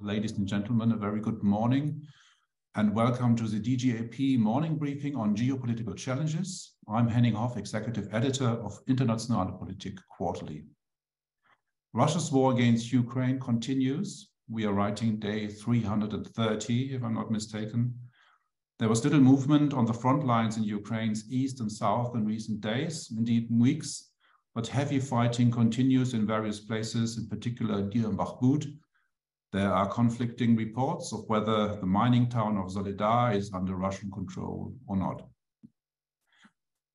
ladies and gentlemen, a very good morning and welcome to the DGAP morning briefing on geopolitical challenges. I'm Henning Hoff, Executive Editor of Internationale Politik Quarterly. Russia's war against Ukraine continues. We are writing day 330, if I'm not mistaken. There was little movement on the front lines in Ukraine's east and south in recent days, indeed weeks, but heavy fighting continues in various places, in particular near Bakhmut. There are conflicting reports of whether the mining town of Soledar is under Russian control or not.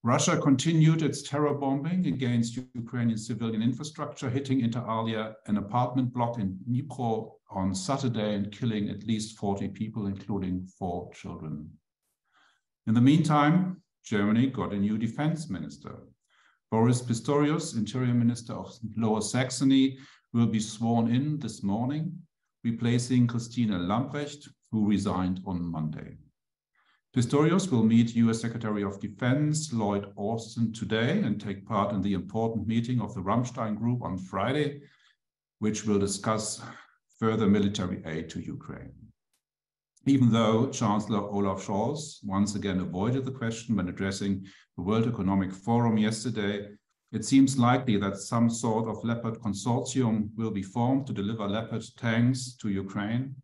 Russia continued its terror bombing against Ukrainian civilian infrastructure, hitting inter alia an apartment block in Dnipro on Saturday and killing at least 40 people, including 4 children. In the meantime, Germany got a new defense minister. Boris Pistorius, Interior Minister of Lower Saxony, will be sworn in this morning, replacing Christine Lambrecht, who resigned on Monday. Pistorius will meet US Secretary of Defense Lloyd Austin today and take part in the important meeting of the Rammstein Group on Friday, which will discuss further military aid to Ukraine. Even though Chancellor Olaf Scholz once again avoided the question when addressing the World Economic Forum yesterday, it seems likely that some sort of Leopard consortium will be formed to deliver Leopard tanks to Ukraine.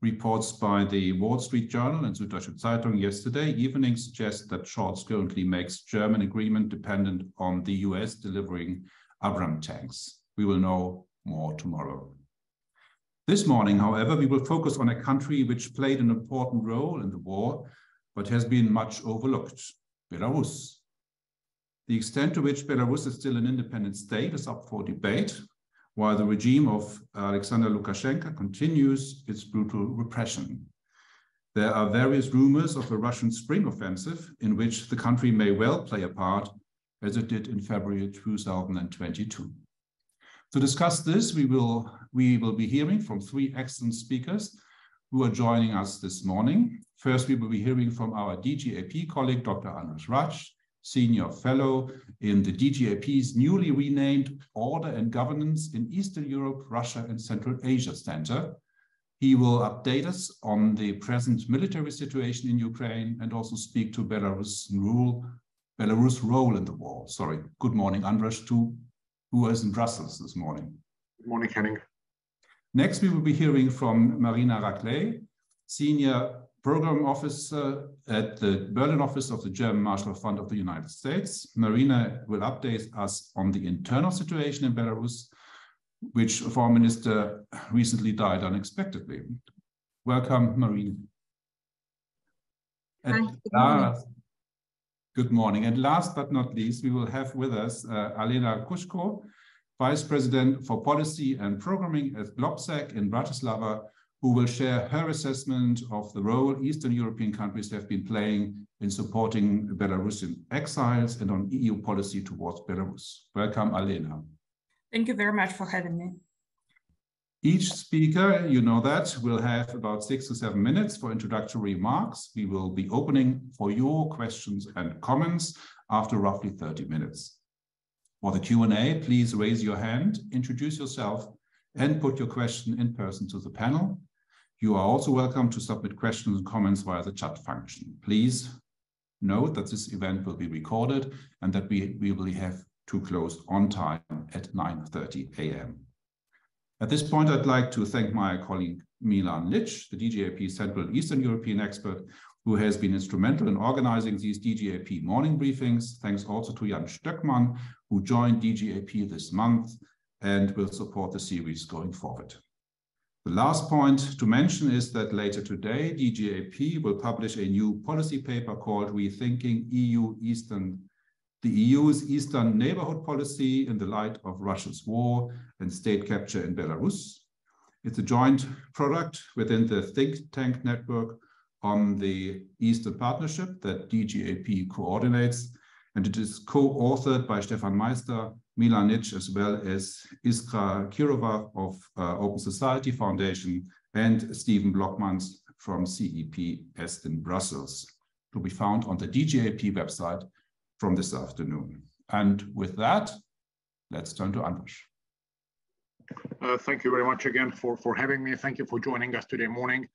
Reports by the Wall Street Journal and Süddeutsche Zeitung yesterday evening suggest that Scholz currently makes German agreement dependent on the US delivering Abrams tanks. We will know more tomorrow. This morning, however, we will focus on a country which played an important role in the war, but has been much overlooked: Belarus. The extent to which Belarus is still an independent state is up for debate, while the regime of Alexander Lukashenko continues its brutal repression. There are various rumors of a Russian spring offensive in which the country may well play a part, as it did in February 2022. To discuss this, we will be hearing from 3 excellent speakers who are joining us this morning. First, we will be hearing from our DGAP colleague, Dr. András Racz, Senior Fellow in the DGAP's newly renamed Order and Governance in Eastern Europe, Russia and Central Asia Center. He will update us on the present military situation in Ukraine and also speak to Belarus' role in the war. Sorry. Good morning, András, who is in Brussels this morning. Good morning, Henning. Next, we will be hearing from Maryna Rakhlei, Senior Program Officer at the Berlin office of the German Marshall Fund of the United States. Maryna will update us on the internal situation in Belarus, which Foreign Minister recently died unexpectedly. Welcome, Maryna. Good morning. And last but not least, we will have with us Alena Kudzko, Vice President for Policy and Programming at GLOBSEC in Bratislava, who will share her assessment of the role Eastern European countries have been playing in supporting Belarusian exiles and on EU policy towards Belarus. Welcome, Alena. Thank you very much for having me. Each speaker, you know that, will have about 6 to 7 minutes for introductory remarks. We will be opening for your questions and comments after roughly 30 minutes. For the Q&A, please raise your hand, introduce yourself, and put your question in person to the panel. You are also welcome to submit questions and comments via the chat function. Please note that this event will be recorded and that we will have to close on time at 9:30 a.m. At this point, I'd like to thank my colleague Milan Litsch, the DGAP Central and Eastern European expert, who has been instrumental in organizing these DGAP morning briefings. Thanks also to Jan Stöckmann, who joined DGAP this month and will support the series going forward. The last point to mention is that later today, DGAP will publish a new policy paper called Rethinking the EU's Eastern Neighborhood Policy in the Light of Russia's War and State Capture in Belarus. It's a joint product within the think tank network on the Eastern Partnership that DGAP coordinates, and it is co-authored by Stefan Meister, Milan Litsch, as well as Iskra Kirova of Open Society Foundation and Stephen Blockmans from CEPS in Brussels, to be found on the DGAP website from this afternoon. And with that, let's turn to András. Thank you very much again for having me. Thank you for joining us today morning.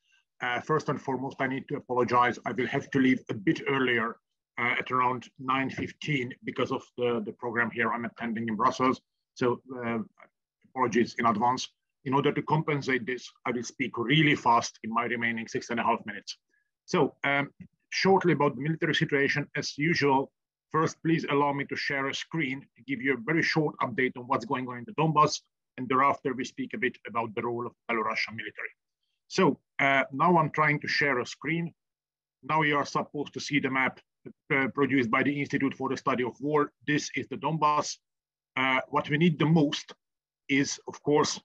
First and foremost, I need to apologize. I will have to leave a bit earlier at around 9:15 because of the program here I'm attending in Brussels. So apologies in advance. In order to compensate this, I will speak really fast in my remaining 6.5 minutes. So shortly about the military situation, as usual, first, please allow me to share a screen to give you a very short update on what's going on in the Donbas, and thereafter we speak a bit about the role of the Belarusian military. So now I'm trying to share a screen. Now you are supposed to see the map produced by the Institute for the Study of War. This is the Donbas. What we need the most is, of course,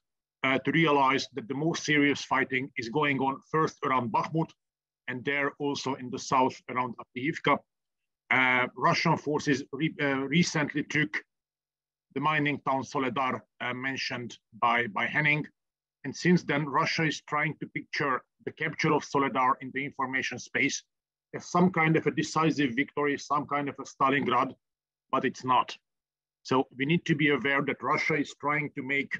to realize that the most serious fighting is going on first around Bakhmut, and there also in the south around Avdiivka. Russian forces recently took the mining town Soledar mentioned by Henning. And since then, Russia is trying to picture the capture of Soledar in the information space as some kind of a decisive victory, some kind of a Stalingrad, but it's not. So we need to be aware that Russia is trying to make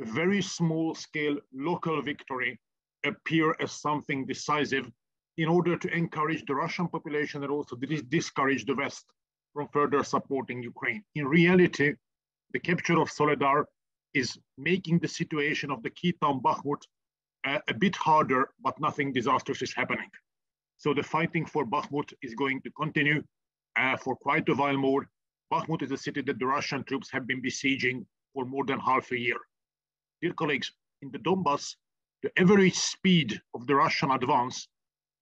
a very small scale local victory appear as something decisive in order to encourage the Russian population and also discourage the West from further supporting Ukraine. In reality, the capture of Soledar is making the situation of the key town Bakhmut a bit harder, but nothing disastrous is happening. So the fighting for Bakhmut is going to continue for quite a while more. Bakhmut is a city that the Russian troops have been besieging for more than half a year. Dear colleagues, in the Donbas, the average speed of the Russian advance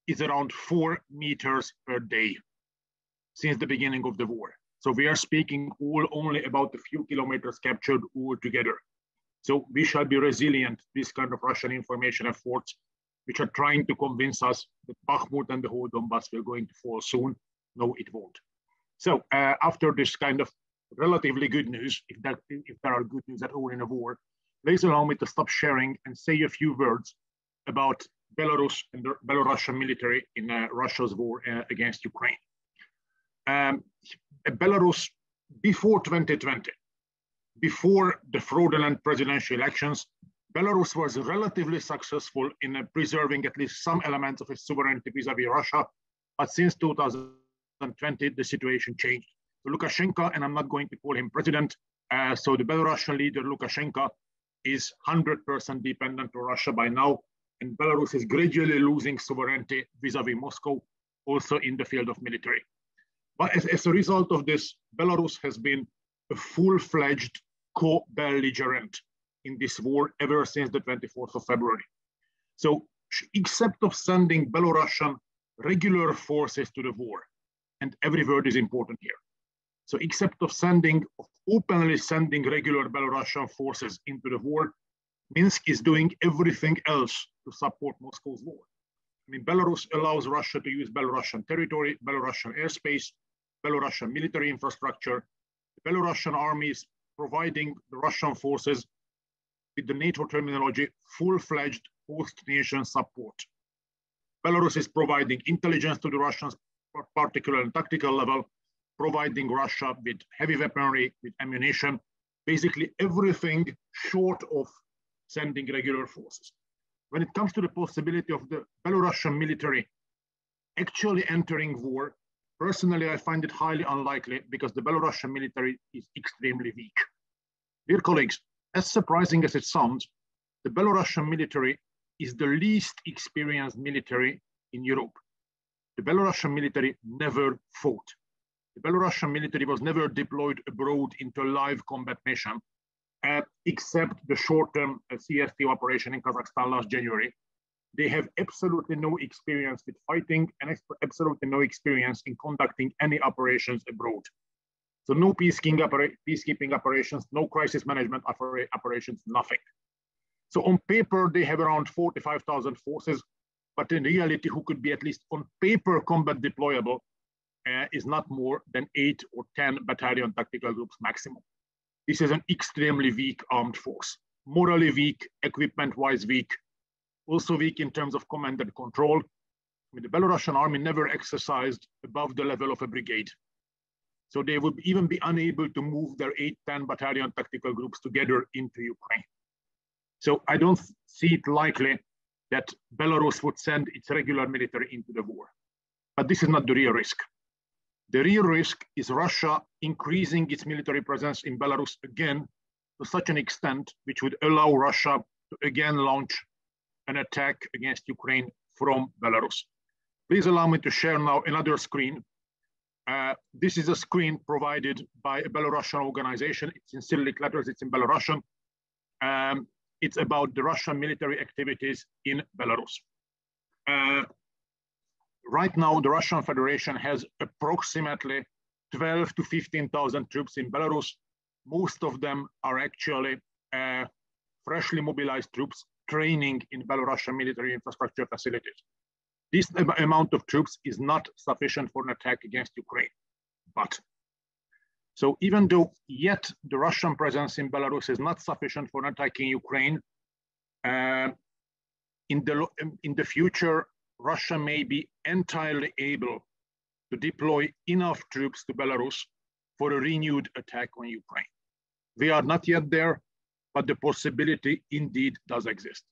is around 4 meters per day since the beginning of the war. So we are speaking only about a few kilometers captured altogether. So we shall be resilient to this kind of Russian information efforts, which are trying to convince us that Bakhmut and the whole Donbas will going to fall soon. No, it won't. So after this kind of relatively good news, if there are good news at all in a war, please allow me to stop sharing and say a few words about Belarus and the Belarusian military in Russia's war against Ukraine. Belarus, before 2020, before the fraudulent presidential elections, Belarus was relatively successful in preserving at least some elements of its sovereignty vis-à-vis Russia. But since 2020, the situation changed. So Lukashenko, and I'm not going to call him president, so the Belarusian leader Lukashenko is 100% dependent on Russia by now, and Belarus is gradually losing sovereignty vis-à-vis Moscow, also in the field of military. But as a result of this, Belarus has been a full-fledged co-belligerent in this war ever since the 24th of February. So except of sending Belarusian regular forces to the war, and every word is important here. So except of openly sending regular Belarusian forces into the war, Minsk is doing everything else to support Moscow's war. I mean, Belarus allows Russia to use Belarusian territory, Belarusian airspace, Belarusian military infrastructure. The Belarusian army is providing the Russian forces with the NATO terminology, full-fledged host nation support. Belarus is providing intelligence to the Russians, particularly on tactical level, providing Russia with heavy weaponry, with ammunition, basically everything short of sending regular forces. When it comes to the possibility of the Belarusian military actually entering war, personally, I find it highly unlikely because the Belarusian military is extremely weak. Dear colleagues, as surprising as it sounds, the Belarusian military is the least experienced military in Europe. The Belarusian military never fought. The Belarusian military was never deployed abroad into a live combat mission, except the short-term CST operation in Kazakhstan last January. They have absolutely no experience with fighting and absolutely no experience in conducting any operations abroad. So no peacekeeping operations, no crisis management operations, nothing. So on paper, they have around 45,000 forces, but in reality, who could be at least on paper combat deployable is not more than 8 or 10 battalion tactical groups maximum. This is an extremely weak armed force, morally weak, equipment-wise weak, also weak in terms of command and control. I mean, the Belarusian army never exercised above the level of a brigade. So they would even be unable to move their 8-10 battalion tactical groups together into Ukraine. So I don't see it likely that Belarus would send its regular military into the war. But this is not the real risk. The real risk is Russia increasing its military presence in Belarus again to such an extent which would allow Russia to again launch an attack against Ukraine from Belarus. Please allow me to share now another screen. This is a screen provided by a Belarusian organization. It's in Cyrillic letters, it's in Belarusian. It's about the Russian military activities in Belarus. Right now, the Russian Federation has approximately 12 to 15,000 troops in Belarus. Most of them are actually freshly mobilized troops training in Belarusian military infrastructure facilities. This amount of troops is not sufficient for an attack against Ukraine. But, so even though yet the Russian presence in Belarus is not sufficient for attacking Ukraine, in the future, Russia may be entirely able to deploy enough troops to Belarus for a renewed attack on Ukraine. We are not yet there, but the possibility indeed does exist.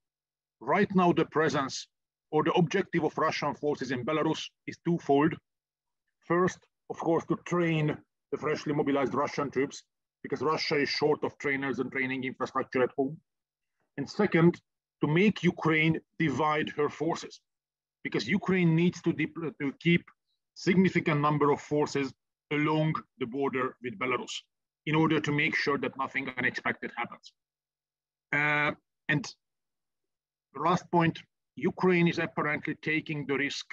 Right now, the presence or the objective of Russian forces in Belarus is twofold. First, of course, to train the freshly mobilized Russian troops, because Russia is short of trainers and training infrastructure at home. And second, to make Ukraine divide her forces, because Ukraine needs to keep significant number of forces along the border with Belarus in order to make sure that nothing unexpected happens. And the last point, Ukraine is apparently taking the risk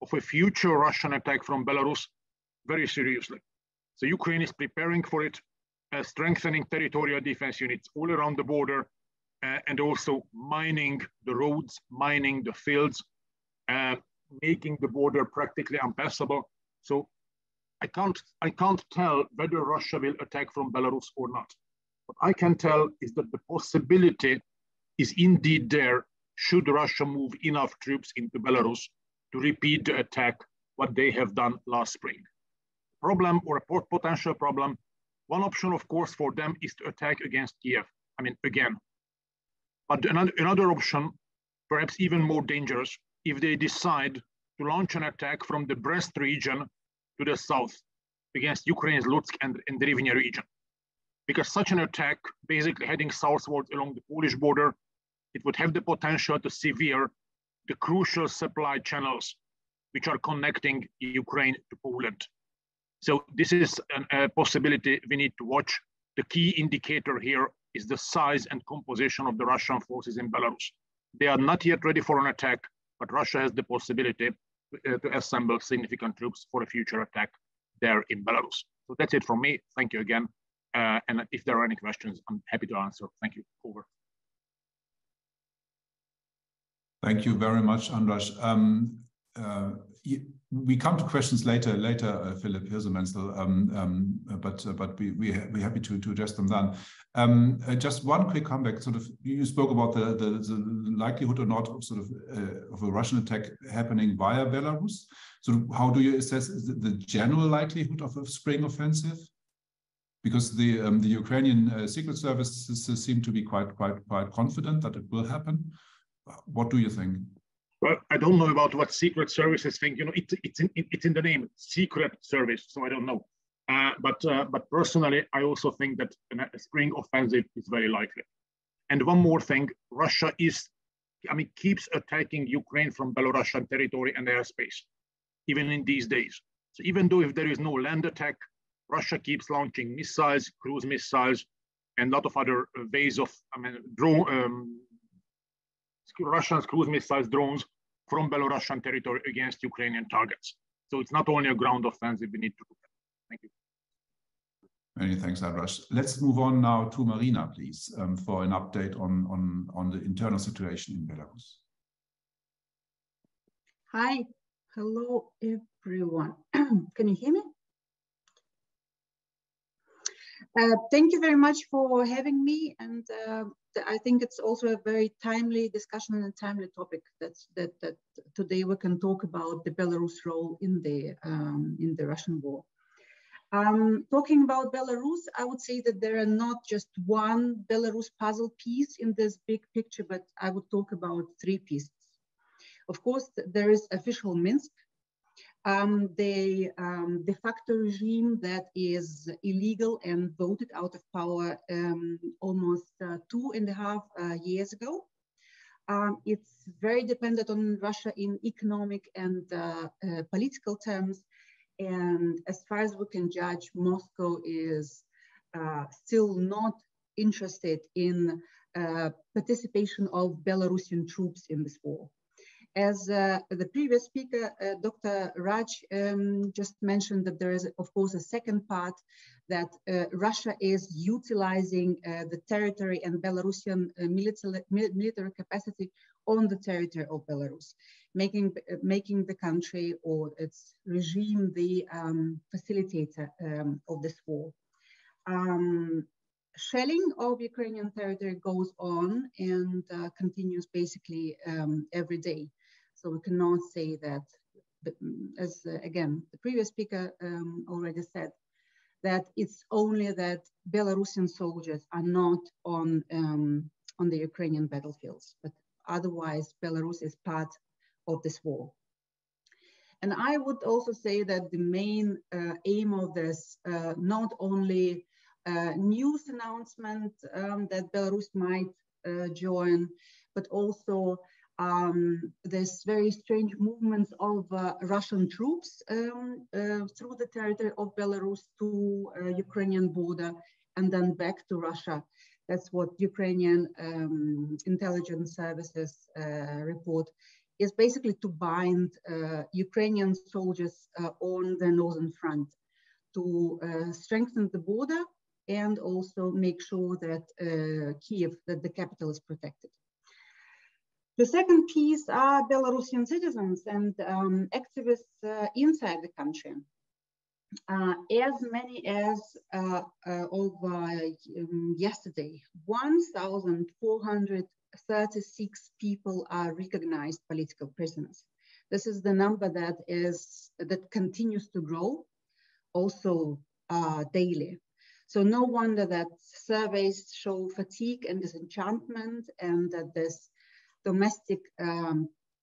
of a future Russian attack from Belarus very seriously. So Ukraine is preparing for it, strengthening territorial defense units all around the border, and also mining the roads, mining the fields, making the border practically impassable. So I can't tell whether Russia will attack from Belarus or not. What I can tell is that the possibility is indeed there should Russia move enough troops into Belarus to repeat the attack what they have done last spring. Problem or a potential problem, one option of course for them is to attack against Kiev, again. But another option, perhaps even more dangerous, if they decide to launch an attack from the Brest region to the south against Ukraine's Lutsk and the Rivne region. Because such an attack, basically heading southwards along the Polish border, it would have the potential to sever the crucial supply channels which are connecting Ukraine to Poland. So this is a possibility we need to watch. The key indicator here is the size and composition of the Russian forces in Belarus. They are not yet ready for an attack, but Russia has the possibility to assemble significant troops for a future attack there in Belarus. So that's it from me. Thank you again. And if there are any questions, I'm happy to answer. Thank you. Over. Thank you very much, András. We come to questions later, Philip Hirsemensel, but we're happy to address them then. Just one quick comeback. Sort of, you spoke about the likelihood or not of of a Russian attack happening via Belarus. So, how do you assess the general likelihood of a spring offensive? Because the Ukrainian secret services seem to be quite confident that it will happen. What do you think? Well, I don't know about what secret services think. You know, it's in the name, secret service. So I don't know. But personally, I also think that a spring offensive is very likely. And one more thing, Russia keeps attacking Ukraine from Belarusian territory and airspace, even in these days. So even though if there is no land attack, Russia keeps launching missiles, cruise missiles, and a lot of other ways of, Russian cruise missiles, drones from Belarusian territory against Ukrainian targets. So it's not only a ground offensive we need to look at. Thank you. Many thanks, András. Let's move on now to Maryna, please, for an update on the internal situation in Belarus. Hi, hello everyone. Can you hear me? Thank you very much for having me, and I think it's also a very timely discussion and a timely topic that today we can talk about the Belarus role in the Russian war. Talking about Belarus, I would say that there are not just one Belarus puzzle piece in this big picture, but I would talk about three pieces. Of course, there is official Minsk, the de facto regime that is illegal and voted out of power almost 2.5 years ago. It's very dependent on Russia in economic and political terms. And as far as we can judge, Moscow is still not interested in participation of Belarusian troops in this war. As the previous speaker, Dr. Rácz, just mentioned, that there is, of course, a second part, that Russia is utilizing the territory and Belarusian military capacity on the territory of Belarus, making the country or its regime the facilitator of this war. Shelling of Ukrainian territory goes on and continues basically every day. So we cannot say that, as again, the previous speaker already said, that it's only that Belarusian soldiers are not on the Ukrainian battlefields, but otherwise Belarus is part of this war. And I would also say that the main aim of this, not only news announcement that Belarus might join, but also this very strange movements of Russian troops through the territory of Belarus to Ukrainian border and then back to Russia. That's what Ukrainian intelligence services report, is basically to bind Ukrainian soldiers on the northern front to strengthen the border and also make sure that Kiev, that the capital is protected. The second piece are Belarusian citizens and activists inside the country. As many as yesterday, 1,436 people are recognized political prisoners. This is the number that continues to grow, also daily. So no wonder that surveys show fatigue and disenchantment, and that this domestic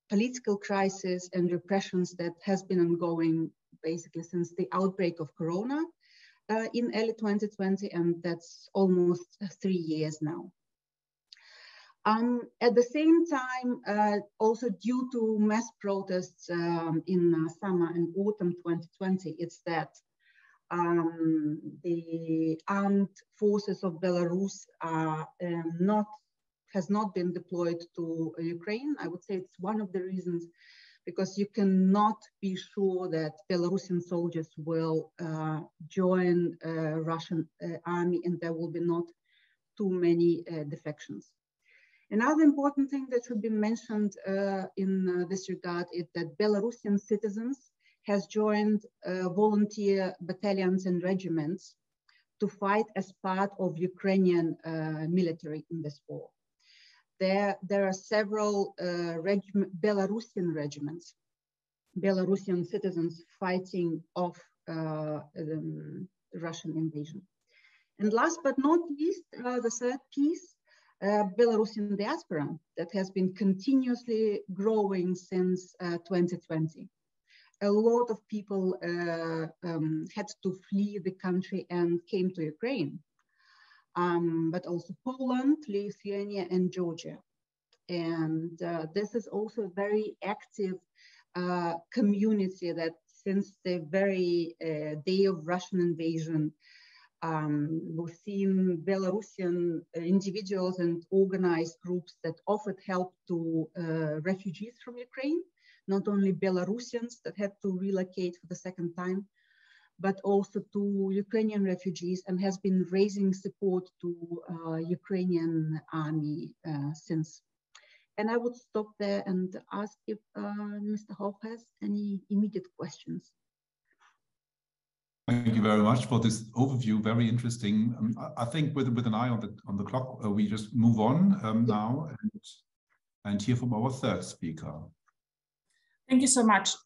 political crisis and repressions that has been ongoing basically since the outbreak of Corona in early 2020, and that's almost 3 years now. At the same time, also due to mass protests in summer and autumn 2020, it's that the armed forces of Belarus are has not been deployed to Ukraine. I would say it's one of the reasons, because you cannot be sure that Belarusian soldiers will join Russian army, and there will be not too many defections. Another important thing that should be mentioned in this regard is that Belarusian citizens has joined volunteer battalions and regiments to fight as part of Ukrainian military in this war. There are several Belarusian regiments, Belarusian citizens fighting off the Russian invasion. And last but not least, the third piece, Belarusian diaspora that has been continuously growing since 2020. A lot of people had to flee the country and came to Ukraine. But also Poland, Lithuania, and Georgia. And this is also a very active community that since the very day of Russian invasion, we've seen Belarusian individuals and organized groups that offered help to refugees from Ukraine, not only Belarusians that had to relocate for the second time, but also to Ukrainian refugees, and has been raising support to Ukrainian army since. And I would stop there and ask if Mr. Hoff has any immediate questions. Thank you very much for this overview. Very interesting. I think with an eye on the clock, we just move on now and hear from our third speaker. Thank you so much.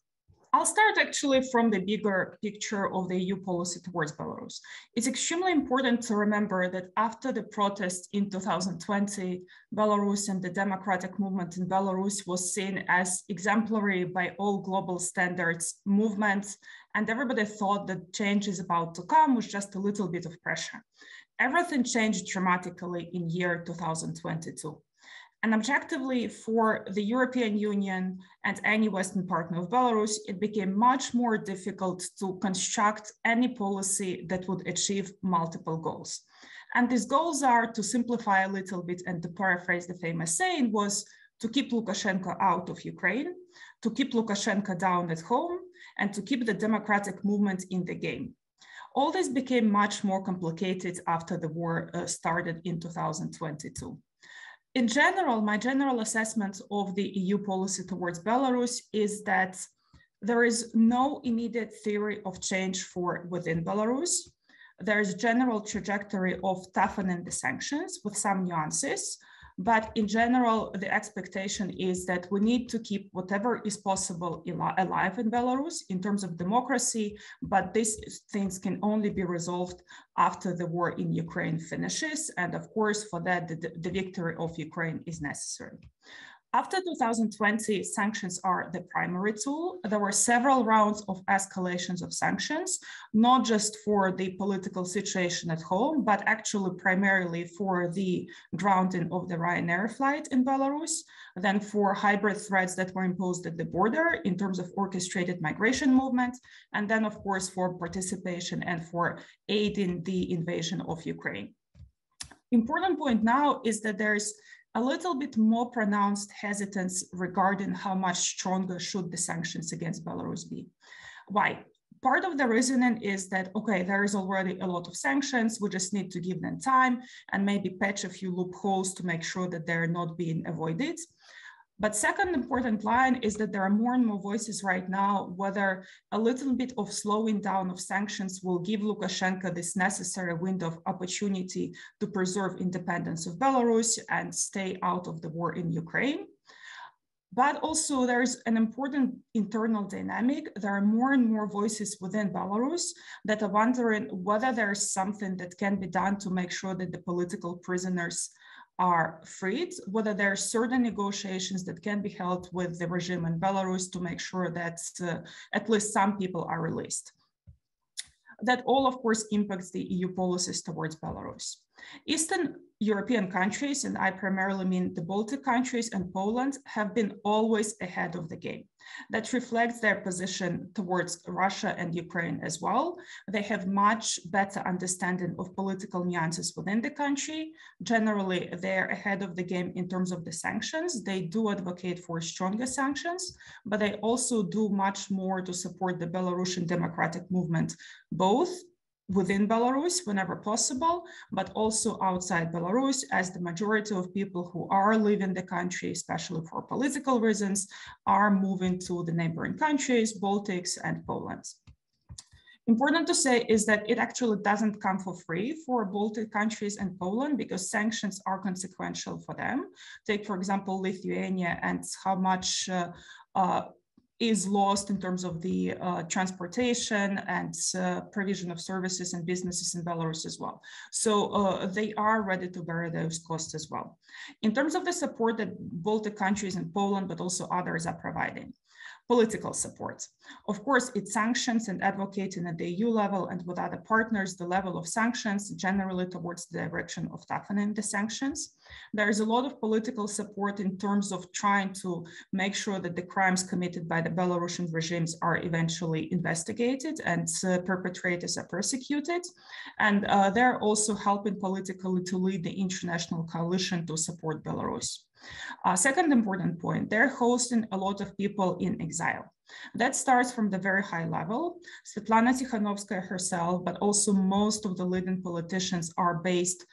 I'll start actually from the bigger picture of the EU policy towards Belarus. It's extremely important to remember that after the protests in 2020, Belarus and the democratic movement in Belarus was seen as exemplary by all global standards movements, and everybody thought that change is about to come with just a little bit of pressure. Everything changed dramatically in year 2022. And objectively, for the European Union and any Western partner of Belarus, it became much more difficult to construct any policy that would achieve multiple goals. And these goals are, to simplify a little bit and to paraphrase the famous saying, was to keep Lukashenko out of Ukraine, to keep Lukashenko down at home, and to keep the democratic movement in the game. All this became much more complicated after the war started in 2022. In general, my general assessment of the EU policy towards Belarus is that there is no immediate theory of change for within Belarus. There is general trajectory of toughening the sanctions with some nuances, but in general, the expectation is that we need to keep whatever is possible alive in Belarus in terms of democracy, but these things can only be resolved after the war in Ukraine finishes. And of course, for that, the victory of Ukraine is necessary. After 2020, sanctions are the primary tool. There were several rounds of escalations of sanctions, not just for the political situation at home, but actually primarily for the grounding of the Ryanair flight in Belarus, then for hybrid threats that were imposed at the border in terms of orchestrated migration movement, and then of course for participation and for aiding the invasion of Ukraine. Important point now is that there's a little bit more pronounced hesitance regarding how much stronger should the sanctions against Belarus be. Why? Part of the reasoning is that, okay, there is already a lot of sanctions, we just need to give them time and maybe patch a few loopholes to make sure that they're not being avoided. But second important line is that there are more and more voices right now whether a little bit of slowing down of sanctions will give Lukashenko this necessary window of opportunity to preserve independence of Belarus and stay out of the war in Ukraine. But also there's an important internal dynamic. There are more and more voices within Belarus that are wondering whether there's something that can be done to make sure that the political prisoners are freed, whether there are certain negotiations that can be held with the regime in Belarus to make sure that at least some people are released. That all, of course, impacts the EU policies towards Belarus. Eastern European countries, and I primarily mean the Baltic countries and Poland, have been always ahead of the game. That reflects their position towards Russia and Ukraine as well. They have much better understanding of political nuances within the country. Generally, they're ahead of the game in terms of the sanctions. They do advocate for stronger sanctions, but they also do much more to support the Belarusian democratic movement, both within Belarus whenever possible, but also outside Belarus, as the majority of people who are leaving the country, especially for political reasons, are moving to the neighboring countries, Baltics and Poland. Important to say is that it actually doesn't come for free for Baltic countries and Poland because sanctions are consequential for them. Take, for example, Lithuania and how much is lost in terms of the transportation and provision of services and businesses in Belarus as well. So they are ready to bear those costs as well. In terms of the support that Baltic countries and Poland, but also others are providing. Political support. Of course, it's sanctions and advocating at the EU level and with other partners, the level of sanctions generally towards the direction of toughening the sanctions. There is a lot of political support in terms of trying to make sure that the crimes committed by the Belarusian regimes are eventually investigated and perpetrators are persecuted. And they're also helping politically to lead the international coalition to support Belarus. Second important point, they're hosting a lot of people in exile. That starts from the very high level. Svetlana Tikhanovskaya herself, but also most of the leading politicians are based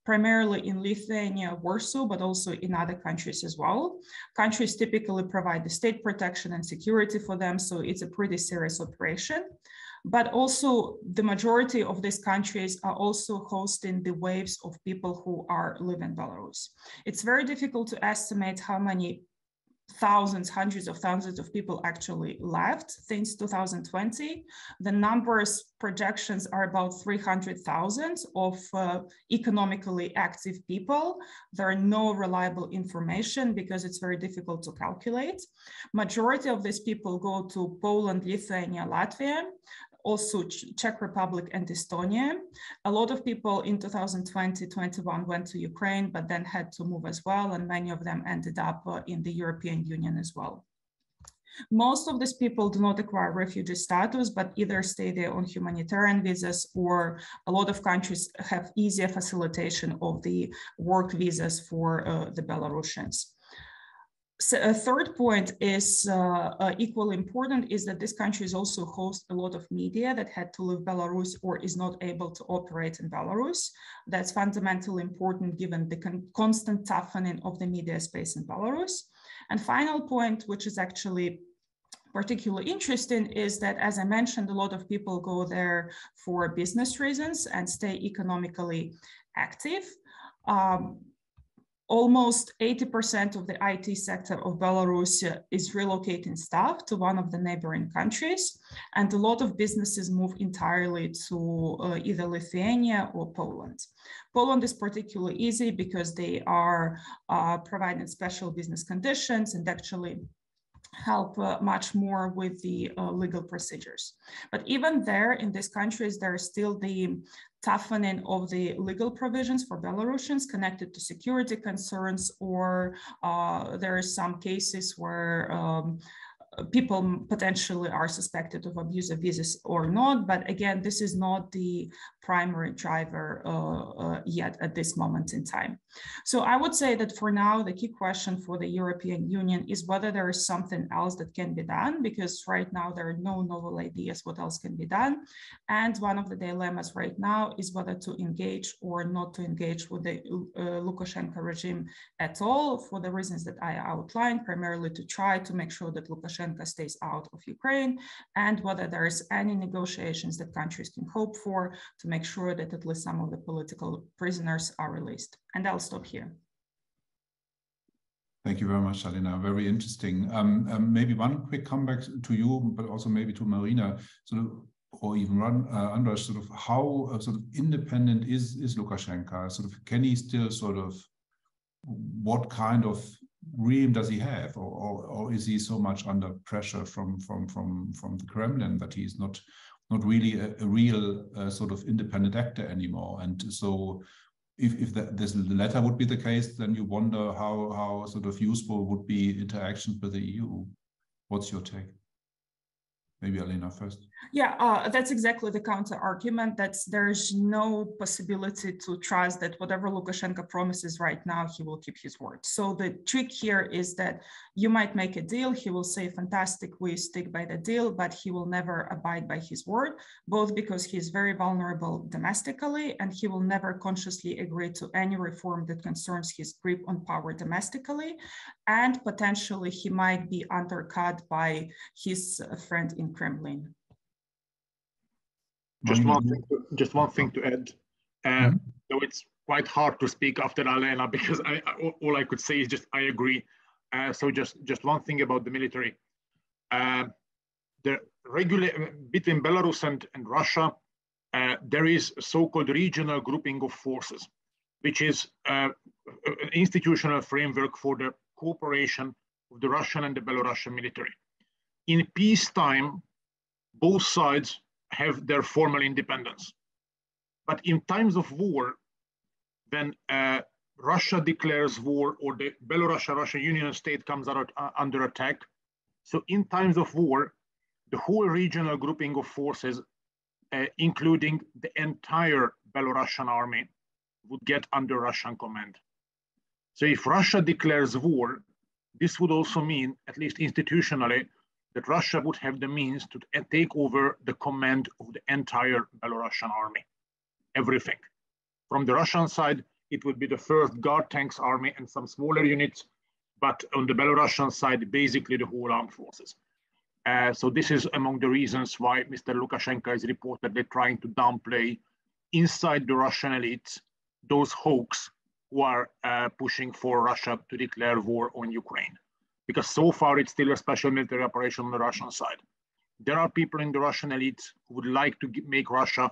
primarily in Lithuania, Warsaw, but also in other countries as well. Countries typically provide the state protection and security for them, so it's a pretty serious operation. But also the majority of these countries are also hosting the waves of people who are living in Belarus. It's very difficult to estimate how many thousands, hundreds of thousands of people actually left since 2020. The numbers projections are about 300,000 of economically active people. There are no reliable information because it's very difficult to calculate. Majority of these people go to Poland, Lithuania, Latvia, also Czech Republic and Estonia. A lot of people in 2020-21 went to Ukraine, but then had to move as well. And many of them ended up in the European Union as well. Most of these people do not acquire refugee status, but either stay there on humanitarian visas, or a lot of countries have easier facilitation of the work visas for the Belarusians. So a third point is equally important, is that these countries also host a lot of media that had to leave Belarus or is not able to operate in Belarus. That's fundamentally important given the constant toughening of the media space in Belarus. And final point, which is actually particularly interesting, is that, as I mentioned, a lot of people go there for business reasons and stay economically active. Almost 80% of the IT sector of Belarus is relocating staff to one of the neighboring countries, and a lot of businesses move entirely to either Lithuania or Poland. Poland is particularly easy because they are providing special business conditions and actually help much more with the legal procedures. But even there, in these countries, there is still the toughening of the legal provisions for Belarusians connected to security concerns, or there are some cases where people potentially are suspected of abuse of visas or not. But again, this is not the primary driver yet at this moment in time. So I would say that for now, the key question for the European Union is whether there is something else that can be done, because right now there are no novel ideas what else can be done. And one of the dilemmas right now is whether to engage or not to engage with the Lukashenko regime at all, for the reasons that I outlined, primarily to try to make sure that Lukashenko stays out of Ukraine, and whether there is any negotiations that countries can hope for to make sure that at least some of the political prisoners are released. And I'll stop here. Thank you very much, Alena. Very interesting. Maybe one quick comeback to you, but also maybe to Maryna, sort of, or even András, sort of how sort of independent is Lukashenko? Sort of, can he still sort of, what kind of regime does he have, or is he so much under pressure from the Kremlin that he's not really a real sort of independent actor anymore? And so if this latter would be the case, then you wonder how sort of useful would be interactions with the EU. What's your take? Maybe Alena first. Yeah, that's exactly the counter argument, that there's no possibility to trust that whatever Lukashenko promises right now, he will keep his word. So the trick here is that you might make a deal, he will say, fantastic, we stick by the deal, but he will never abide by his word, both because he's very vulnerable domestically, and he will never consciously agree to any reform that concerns his grip on power domestically, and potentially he might be undercut by his friend in Kremlin. Just one thing to add. Though it's quite hard to speak after Alena, because all I could say is just I agree. So just one thing about the military. The between Belarus and Russia, there is a so-called regional grouping of forces, which is an institutional framework for the cooperation of the Russian and the Belarusian military. In peacetime, both sides have their formal independence. But in times of war, when Russia declares war or the Belarus-Russia Union state comes under attack, so in times of war, the whole regional grouping of forces, including the entire Belarusian army, would get under Russian command. So if Russia declares war, this would also mean, at least institutionally, that Russia would have the means to take over the command of the entire Belarusian army, everything. From the Russian side, it would be the 1st Guard Tanks Army and some smaller units, but on the Belarusian side, basically the whole armed forces. So this is among the reasons why Mr. Lukashenko is reportedly trying to downplay inside the Russian elites those hawks who are pushing for Russia to declare war on Ukraine. because so far it's still a special military operation on the Russian side. There are people in the Russian elite who would like to make Russia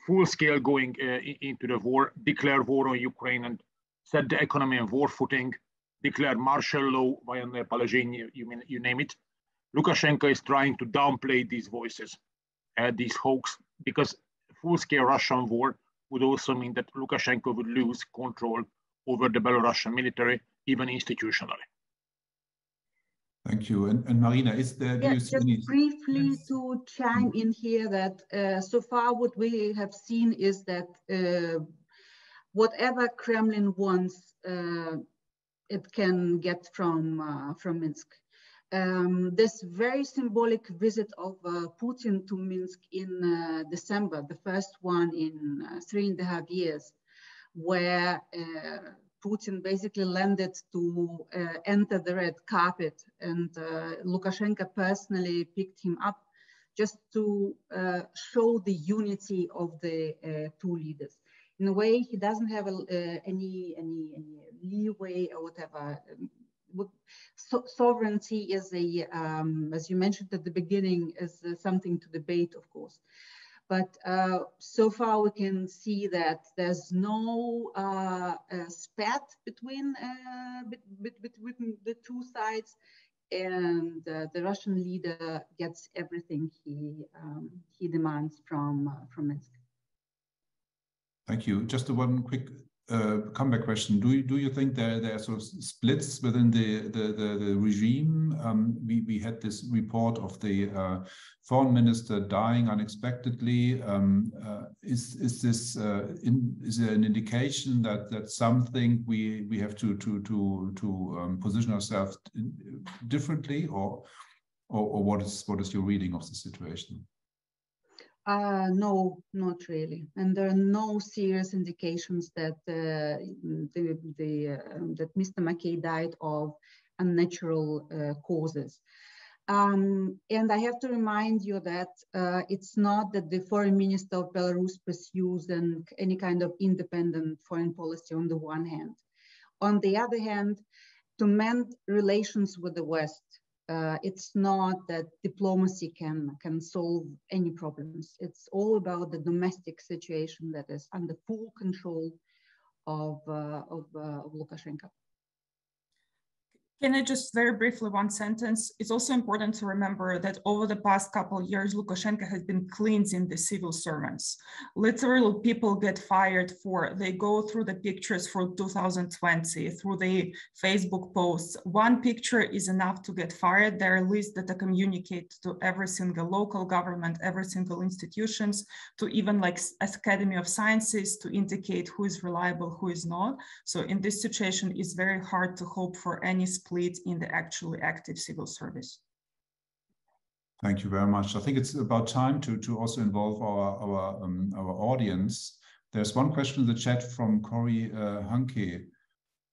full-scale going into the war, declare war on Ukraine and set the economy on war footing, declare martial law via the Palestine, you name it. Lukashenko is trying to downplay these voices, these hoax, because full-scale Russian war would also mean that Lukashenko would lose control over the Belarusian military, even institutionally. Thank you. And Maryna, is there? Yeah, just briefly to chime in here that so far what we have seen is that whatever Kremlin wants, it can get from Minsk. This very symbolic visit of Putin to Minsk in December, the first one in 3.5 years, where Putin basically landed to enter the red carpet, and Lukashenko personally picked him up just to show the unity of the two leaders. In a way, he doesn't have any leeway or whatever. Sovereignty is a, as you mentioned at the beginning, is something to debate, of course. But so far we can see that there's no spat between the two sides, and the Russian leader gets everything he demands from Minsk. Thank you. Just one quick comeback question. Do you think there are sort of splits within the regime? We had this report of the foreign minister dying unexpectedly. Is there an indication that something we have to position ourselves differently, or what is your reading of the situation? No, not really, and there are no serious indications that that Mr. McKay died of unnatural causes. And I have to remind you that it's not that the foreign minister of Belarus pursues any kind of independent foreign policy on the one hand. On the other hand, to mend relations with the West, it's not that diplomacy can solve any problems. It's all about the domestic situation that is under full control of Lukashenko. Can I just very briefly, one sentence? It's also important to remember that over the past couple of years, Lukashenko has been cleansing the civil servants. Literally, people get fired they go through the pictures for 2020, through the Facebook posts. One picture is enough to get fired. There are lists that communicate to every single local government, every single institutions, to even like Academy of Sciences, to indicate who is reliable, who is not. So in this situation, it's very hard to hope for any split in the actually active civil service. Thank you very much. I think it's about time to also involve our audience. There's one question in the chat from Cory Hanke.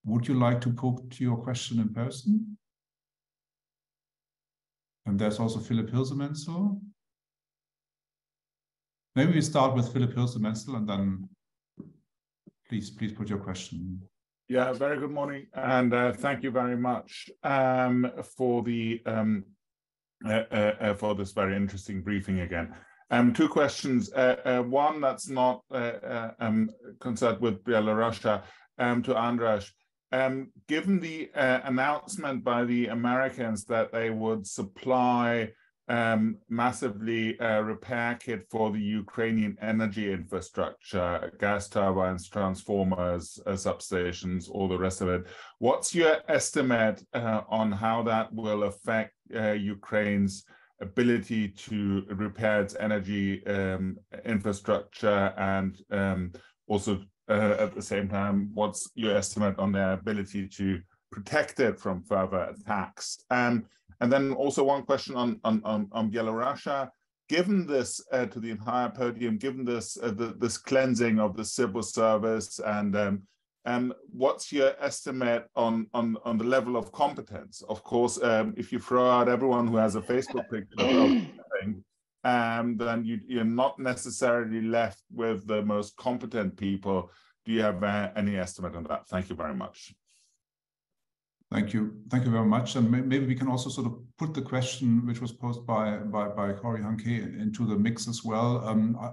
Would you like to put your question in person? And there's also Philip Hilsemensel. Maybe we start with Philip Hilsemensel, and then please put your question. Yeah, very good morning, and thank you very much for this very interesting briefing again. Two questions. One that's not concerned with Belarus, to András. Given the announcement by the Americans that they would supply massively repair kit for the Ukrainian energy infrastructure, gas turbines, transformers, substations, all the rest of it. What's your estimate on how that will affect Ukraine's ability to repair its energy infrastructure, and also at the same time, what's your estimate on their ability to protect it from further attacks? And then also one question on Belarus. Given this to the entire podium, given this this cleansing of the civil service, and what's your estimate on the level of competence? Of course, if you throw out everyone who has a Facebook picture of something, then you're not necessarily left with the most competent people. Do you have any estimate on that? Thank you very much. Thank you very much. And maybe we can also sort of put the question which was posed by Cory Hanke into the mix as well.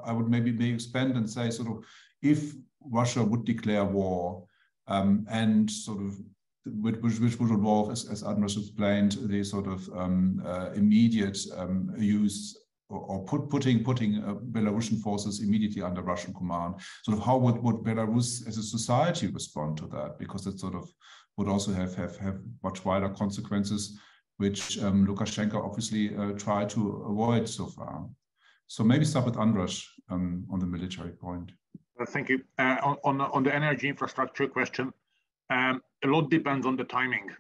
I would maybe expand and say sort of if Russia would declare war and sort of which would involve, as András explained, the sort of immediate use or putting Belarusian forces immediately under Russian command. Sort of how would Belarus as a society respond to that? Because it sort of would also have much wider consequences, which Lukashenko obviously tried to avoid so far. So maybe start with András on the military point. Thank you. On the energy infrastructure question, a lot depends on the timing.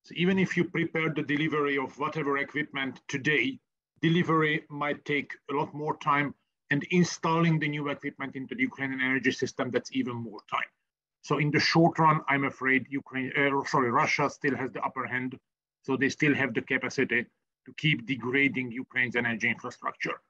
So even if you prepare the delivery of whatever equipment today, delivery might take a lot more time, and installing the new equipment into the Ukrainian energy system, that's even more time. So in the short run, I'm afraid Russia still has the upper hand. So they still have the capacity to keep degrading Ukraine's energy infrastructure.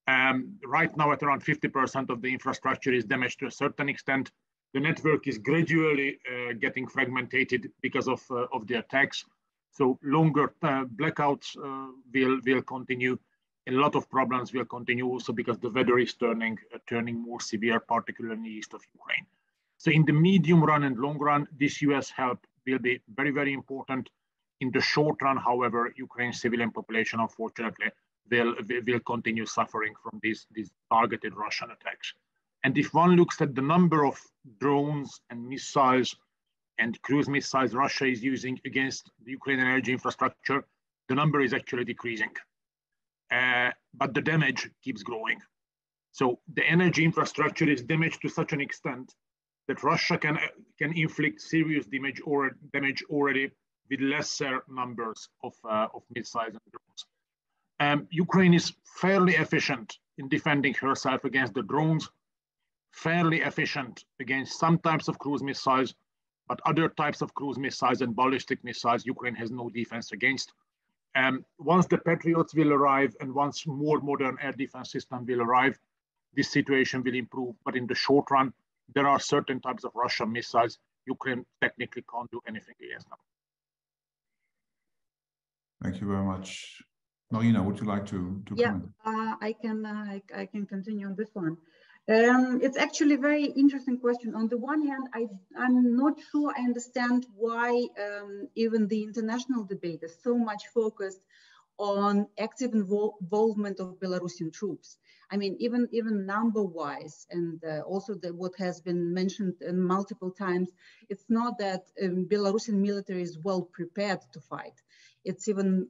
Right now, at around 50% of the infrastructure is damaged to a certain extent. The network is gradually getting fragmented because of the attacks. So longer blackouts will continue. A lot of problems will continue also because the weather is turning more severe, particularly in the east of Ukraine. So in the medium run and long run, this US help will be very, very important. In the short run, however, Ukraine's civilian population, unfortunately, will continue suffering from these targeted Russian attacks. And if one looks at the number of drones and missiles and cruise missiles Russia is using against the Ukrainian energy infrastructure, the number is actually decreasing. But the damage keeps growing. So the energy infrastructure is damaged to such an extent that Russia can inflict serious damage already with lesser numbers of missiles and drones. Ukraine is fairly efficient in defending herself against the drones, fairly efficient against some types of cruise missiles, but other types of cruise missiles and ballistic missiles, Ukraine has no defense against. Once the Patriots will arrive and once more modern air defense system will arrive, this situation will improve. But in the short run, there are certain types of Russian missiles Ukraine technically can't do anything against them. Thank you very much. Maryna, would you like to comment? I can continue on this one. It's actually a very interesting question. On the one hand, I'm not sure I understand why even the international debate is so much focused on active involvement of Belarusian troops. I mean, even number-wise, and also what has been mentioned multiple times, it's not that Belarusian military is well prepared to fight. It's even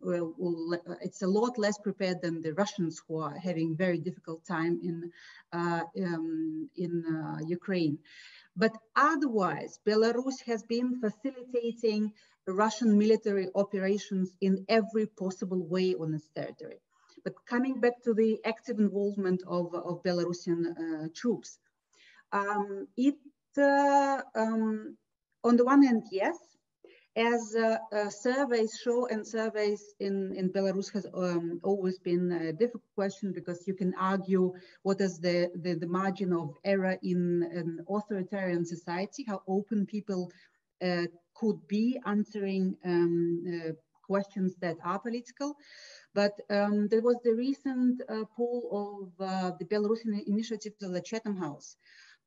it's a lot less prepared than the Russians, who are having very difficult time in Ukraine. But otherwise, Belarus has been facilitating Russian military operations in every possible way on its territory. But coming back to the active involvement of Belarusian troops, on the one hand, yes, as surveys show, and surveys in Belarus has always been a difficult question, because you can argue what is the margin of error in an authoritarian society, how open people could be answering questions that are political. But there was the recent poll of the Belarusian initiative to the Chatham House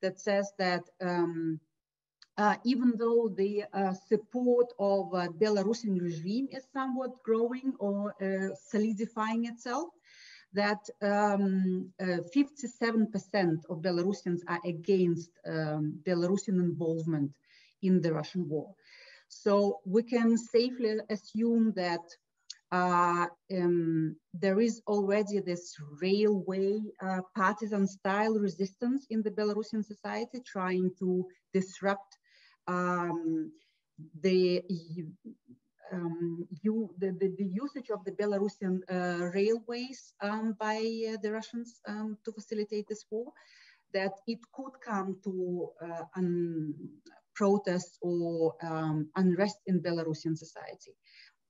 that says that even though the support of Belarusian regime is somewhat growing or solidifying itself, that 57% of Belarusians are against Belarusian involvement in the Russian war. So we can safely assume that there is already this railway partisan style resistance in the Belarusian society, trying to disrupt the usage of the Belarusian railways by the Russians to facilitate this war, that it could come to protests or unrest in Belarusian society.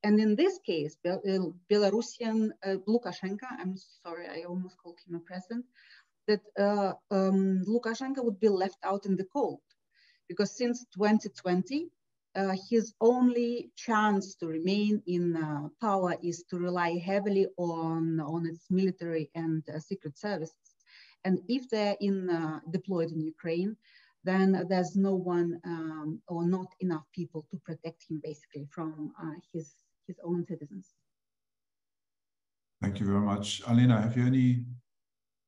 And in this case, Belarusian Lukashenko, I'm sorry, I almost called him a president, that Lukashenko would be left out in the cold. Because since 2020, his only chance to remain in power is to rely heavily on its military and secret services. And if they're deployed in Ukraine, then there's no one or not enough people to protect him basically from his own citizens. Thank you very much. Alena, have you any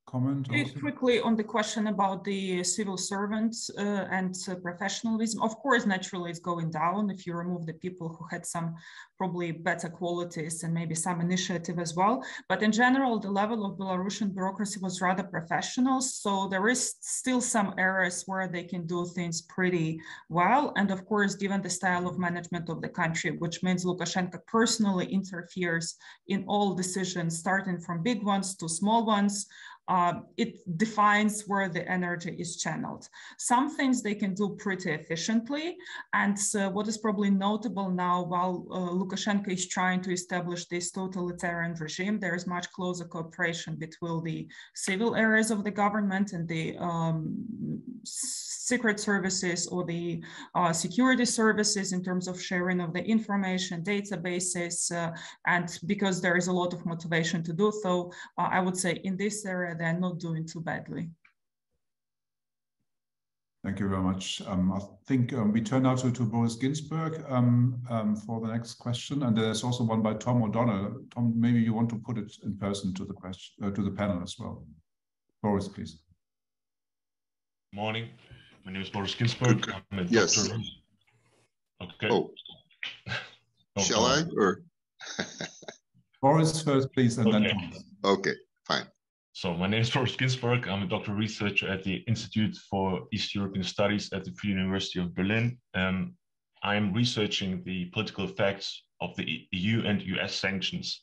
comment? Quickly on the question about the civil servants and professionalism. Of course, naturally, it's going down if you remove the people who had some probably better qualities and maybe some initiative as well. But in general, the level of Belarusian bureaucracy was rather professional. So there is still some areas where they can do things pretty well. And of course, given the style of management of the country, which means Lukashenko personally interferes in all decisions, starting from big ones to small ones, it defines where the energy is channeled. Some things they can do pretty efficiently. And what is probably notable now, while Lukashenko is trying to establish this totalitarian regime, there is much closer cooperation between the civil areas of the government and the secret services or the security services in terms of sharing of the information, databases, and because there is a lot of motivation to do so, I would say in this area, they're not doing too badly. Thank you very much. I think we turn now to Boris Ginsburg for the next question, and there's also one by Tom O'Donnell. Tom, maybe you want to put it in person to the question to the panel as well. Boris, please. Morning. My name is Boris Ginsburg. I'm a doctor. Okay. Oh. Shall I? Or Boris first, please, and then Thomas. Okay, fine. So my name is Boris Ginsburg. I'm a doctoral researcher at the Institute for East European Studies at the Free University of Berlin. I'm researching the political effects of the EU and US sanctions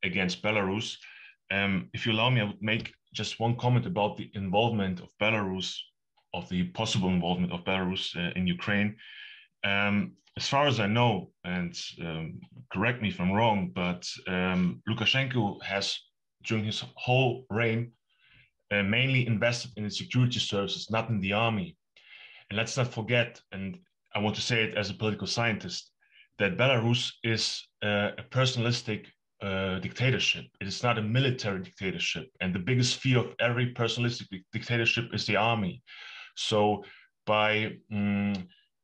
against Belarus. If you allow me, I would make just one comment about the involvement of Belarus, of the possible involvement of Belarus in Ukraine. As far as I know, and correct me if I'm wrong, but Lukashenko has, during his whole reign, mainly invested in the security services, not in the army. And let's not forget, and I want to say it as a political scientist, that Belarus is a personalistic dictatorship. It is not a military dictatorship. And the biggest fear of every personalistic dictatorship is the army. So by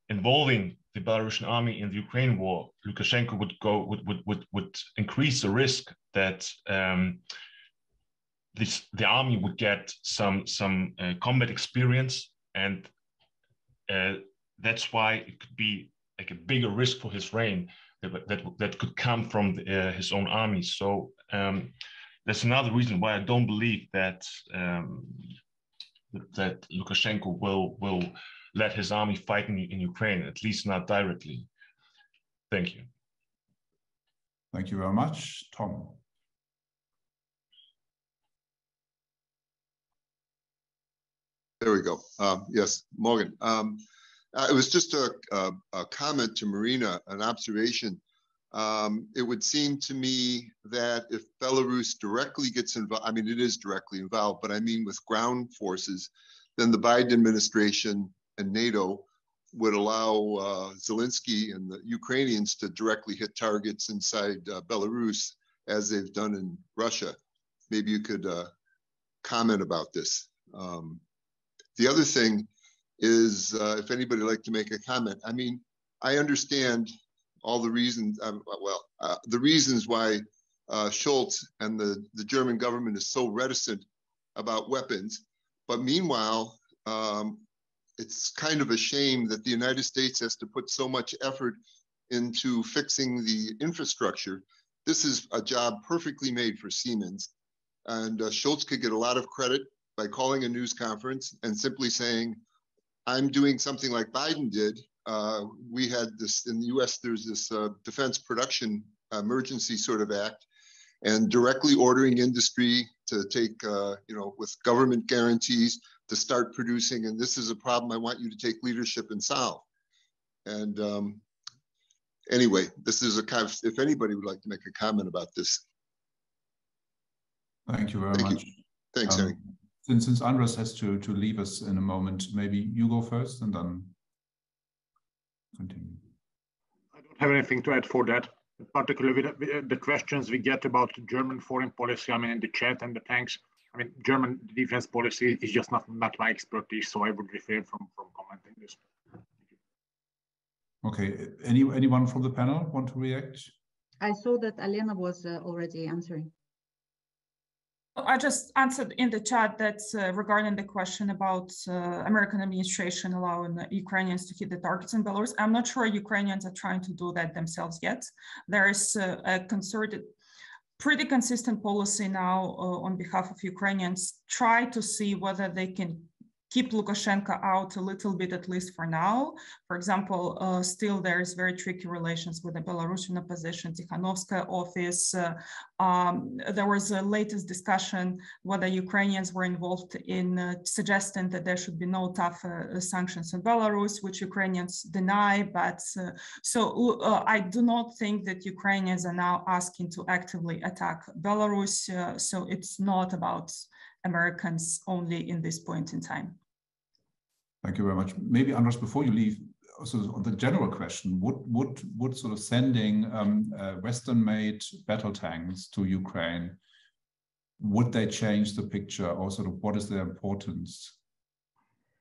involving the Belarusian army in the Ukraine war, Lukashenko would increase the risk that the army would get some combat experience, and that's why it could be like a bigger risk for his reign that could come from his own army. So that's another reason why I don't believe that that Lukashenko will let his army fight in Ukraine, at least not directly. Thank you. Thank you very much. Tom. There we go. Yes, Morgan. It was just a comment to Maryna, an observation. It would seem to me that if Belarus directly gets involved, I mean, it is directly involved, but I mean with ground forces, then the Biden administration and NATO would allow Zelensky and the Ukrainians to directly hit targets inside Belarus, as they've done in Russia. Maybe you could comment about this. The other thing is, if anybody would like to make a comment, I mean, I understand all the reasons, the reasons why Scholz and the German government is so reticent about weapons. But meanwhile, it's kind of a shame that the United States has to put so much effort into fixing the infrastructure. This is a job perfectly made for Siemens. And Scholz could get a lot of credit by calling a news conference and simply saying, I'm doing something like Biden did. We had this in the US, there's this Defense Production Emergency sort of act, and directly ordering industry to take, with government guarantees to start producing. And this is a problem I want you to take leadership and solve. And anyway, this is a kind of, if anybody would like to make a comment about this. Thank you very much. Thanks, Henning. Since András has to leave us in a moment, maybe you go first and then. continue. I don't have anything to add for that, particularly with the questions we get about German foreign policy. I mean, in the chat and the tanks. I mean, German defense policy is just not my expertise, so I would refrain from commenting this. Okay, anyone from the panel want to react? I saw that Alena was already answering. I just answered in the chat that regarding the question about American administration allowing Ukrainians to hit the targets in Belarus, I'm not sure Ukrainians are trying to do that themselves yet. There is a concerted, pretty consistent policy now on behalf of Ukrainians, try to see whether they can keep Lukashenko out a little bit, at least for now. For example, still there is very tricky relations with the Belarusian opposition, Tikhanovskaya office. There was a latest discussion whether Ukrainians were involved in suggesting that there should be no tough sanctions on Belarus, which Ukrainians deny. But I do not think that Ukrainians are now asking to actively attack Belarus. So it's not about Americans only in this point in time. Thank you very much. Maybe András, before you leave, also on the general question, would sort of sending Western-made battle tanks to Ukraine, would they change the picture, or sort of what is their importance?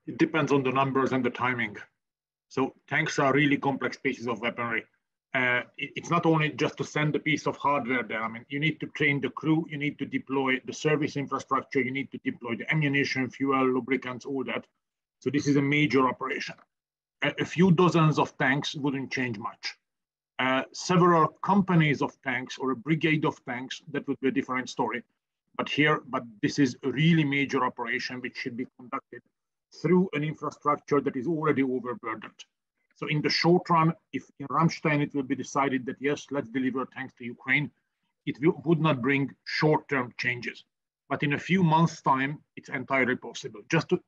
It depends on the numbers and the timing. So tanks are really complex pieces of weaponry. It's not only just to send a piece of hardware there. I mean, you need to train the crew, you need to deploy the service infrastructure, you need to deploy the ammunition, fuel, lubricants, all that. So this is a major operation. A few dozens of tanks wouldn't change much. Several companies of tanks or a brigade of tanks, that would be a different story. But this is a really major operation which should be conducted through an infrastructure that is already overburdened. So in the short run, if in Ramstein it will be decided that yes, let's deliver tanks to Ukraine, it would not bring short-term changes. But in a few months' time, it's entirely possible. Just to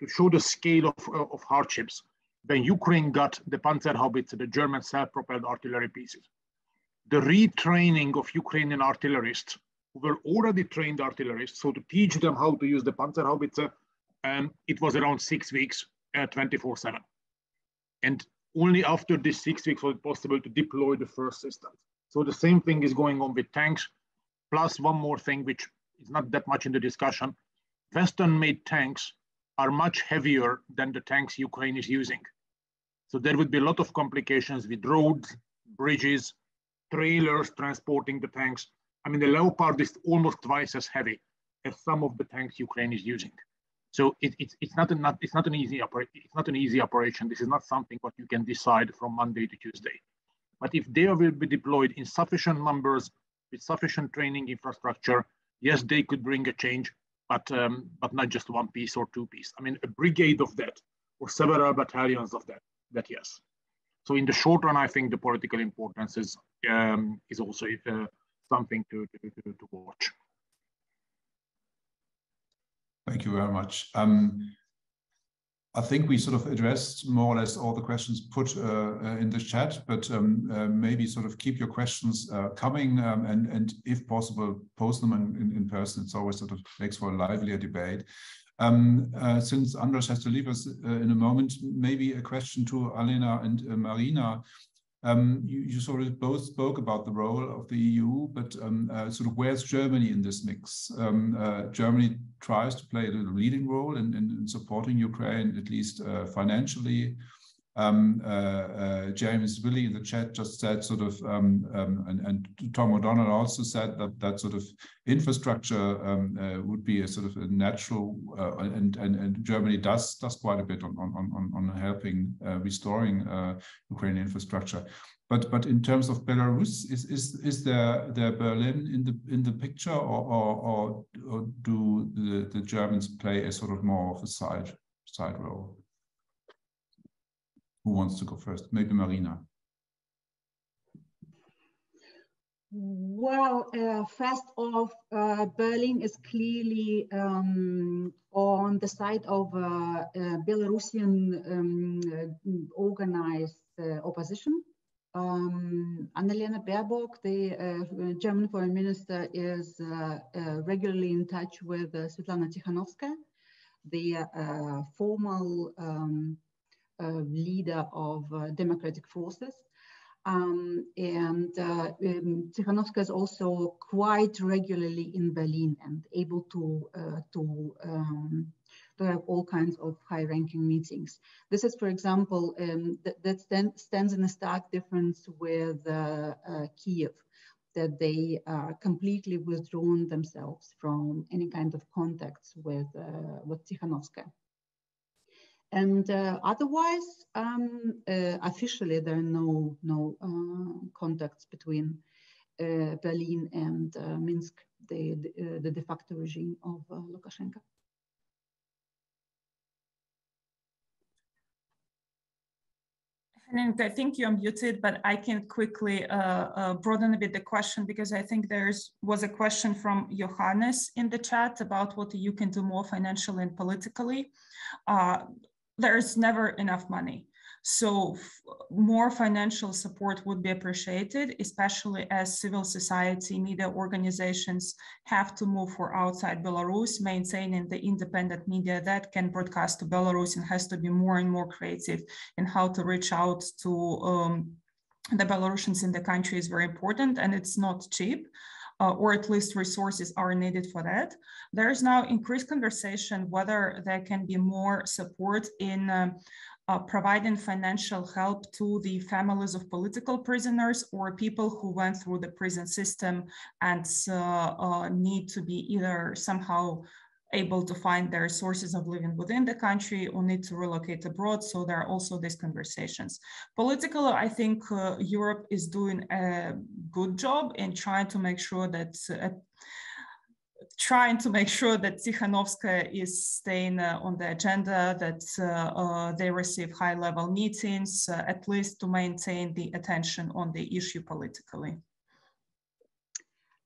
show the scale of hardships, when Ukraine got the Panzerhaubitze, the German self-propelled artillery pieces, the retraining of Ukrainian artillerists, who were already trained artillerists, so to teach them how to use the Panzerhaubitze, it was around 6 weeks, 24/7. And only after these 6 weeks was it possible to deploy the first systems. So the same thing is going on with tanks, plus one more thing, which is not that much in the discussion. Western-made tanks are much heavier than the tanks Ukraine is using. So there would be a lot of complications with roads, bridges, trailers transporting the tanks. I mean, the Leopard is almost twice as heavy as some of the tanks Ukraine is using. So it's not an easy operation. This is not something what you can decide from Monday to Tuesday. But if they will be deployed in sufficient numbers with sufficient training infrastructure, yes, they could bring a change, but not just one piece or two pieces. I mean, a brigade of that or several battalions of that yes. So in the short run, I think the political importance is also something to watch. Thank you very much. I think we sort of addressed more or less all the questions put in the chat, but maybe sort of keep your questions coming and if possible, post them in person. It's always sort of makes for a livelier debate. Since András has to leave us in a moment, maybe a question to Alena and Maryna. You sort of both spoke about the role of the EU, but sort of where's Germany in this mix? Germany tries to play a leading role in supporting Ukraine, at least financially. James Willie in the chat just said sort of, and Tom O'Donnell also said that sort of infrastructure would be a sort of a natural, and Germany does quite a bit on helping restoring Ukrainian infrastructure. But in terms of Belarus, is there Berlin in the picture, or do the Germans play a sort of more of a side role? Who wants to go first? Maybe Maryna. Well, first off, Berlin is clearly on the side of Belarusian organized opposition. Annalena Baerbock, the German foreign minister, is regularly in touch with Svetlana Tikhanovskaya, the formal leader of democratic forces. Tsikhanouskaya is also quite regularly in Berlin and able to have all kinds of high-ranking meetings. This is, for example, that stands in a stark difference with Kiev, that they completely withdrawn themselves from any kind of contacts with Tsikhanouskaya. And otherwise, officially, there are no contacts between Berlin and Minsk, the de facto regime of Lukashenko. Henning, I think you're muted, but I can quickly broaden a bit the question, because I think was a question from Johannes in the chat about what you can do more financially and politically. There's never enough money. So more financial support would be appreciated, especially as civil society media organizations have to move for outside Belarus, maintaining the independent media that can broadcast to Belarus, and has to be more and more creative in how to reach out to the Belarusians in the country is very important, and it's not cheap. Or at least resources are needed for that. There is now increased conversation whether there can be more support in providing financial help to the families of political prisoners or people who went through the prison system and need to be either somehow able to find their sources of living within the country or need to relocate abroad. So there are also these conversations. Politically, I think Europe is doing a good job in trying to make sure that Tsikhanouskaya is staying on the agenda, that they receive high-level meetings, at least to maintain the attention on the issue politically.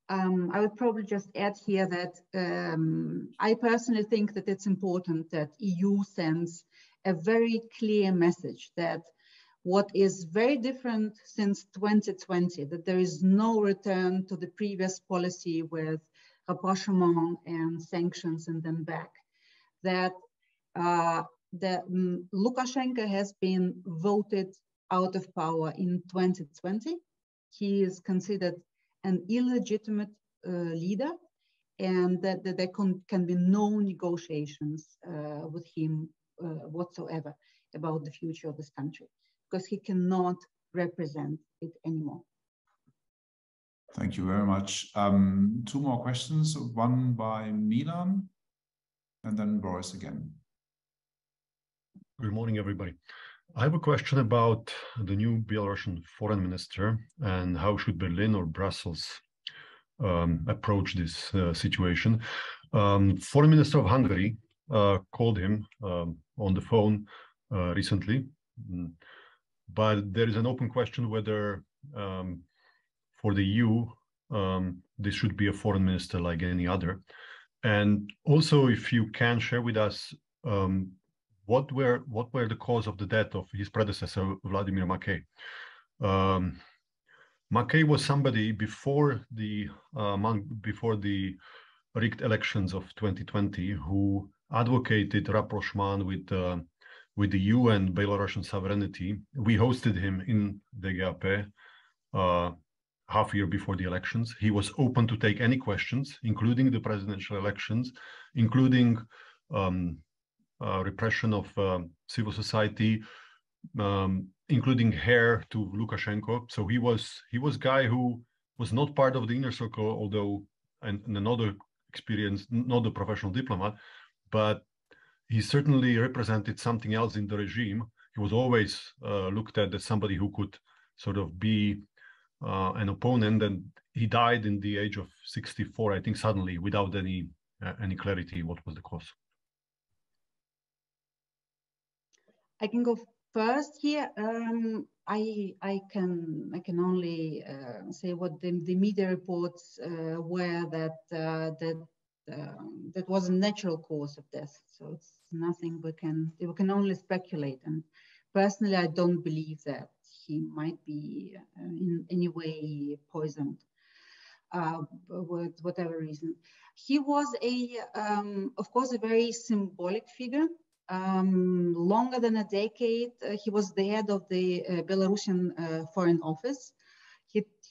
I would probably just add here that I personally think that it's important that EU sends a very clear message that what is very different since 2020, that there is no return to the previous policy with rapprochement and sanctions and then back, that Lukashenko has been voted out of power in 2020. He is considered an illegitimate leader, and that there can be no negotiations with him whatsoever about the future of this country, because he cannot represent it anymore. Thank you very much. 2 more questions, one by Milan, and then Boris again. Good morning, everybody. I have a question about the new Belarusian foreign minister and how should Berlin or Brussels approach this situation. Foreign Minister of Hungary called him on the phone recently, but there is an open question whether for the EU this should be a foreign minister like any other. And also, if you can share with us what were the cause of the death of his predecessor, Vladimir Makej? Makej was somebody before the rigged elections of 2020 who advocated rapprochement with the EU and Belarusian sovereignty. We hosted him in DGAP half a year before the elections. He was open to take any questions, including the presidential elections, including repression of civil society, including heir to Lukashenko. So he was a guy who was not part of the inner circle, although and another experience, not a professional diplomat, but he certainly represented something else in the regime. He was always looked at as somebody who could sort of be an opponent, and he died in the age of 64, I think, suddenly, without any clarity what was the cause. I can go first here. I can only say what the media reports were, that was a natural cause of death. So it's nothing we can only speculate. And personally, I don't believe that he might be in any way poisoned, with whatever reason. He was of course, a very symbolic figure longer than a decade. He was the head of the Belarusian Foreign Office.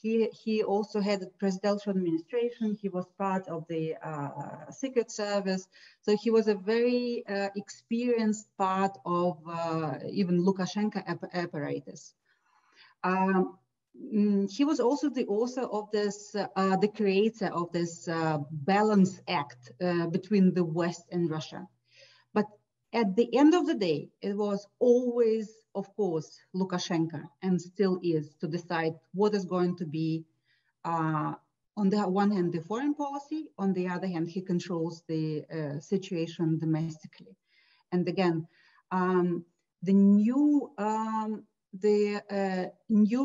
He also had the presidential administration. He was part of the Secret Service. So he was a very experienced part of even Lukashenko apparatus. He was also the author of this, the creator of this Balance Act between the West and Russia. But at the end of the day, it was always, of course, Lukashenko, and still is, to decide what is going to be, on the one hand, the foreign policy, on the other hand, he controls the situation domestically. And again, the new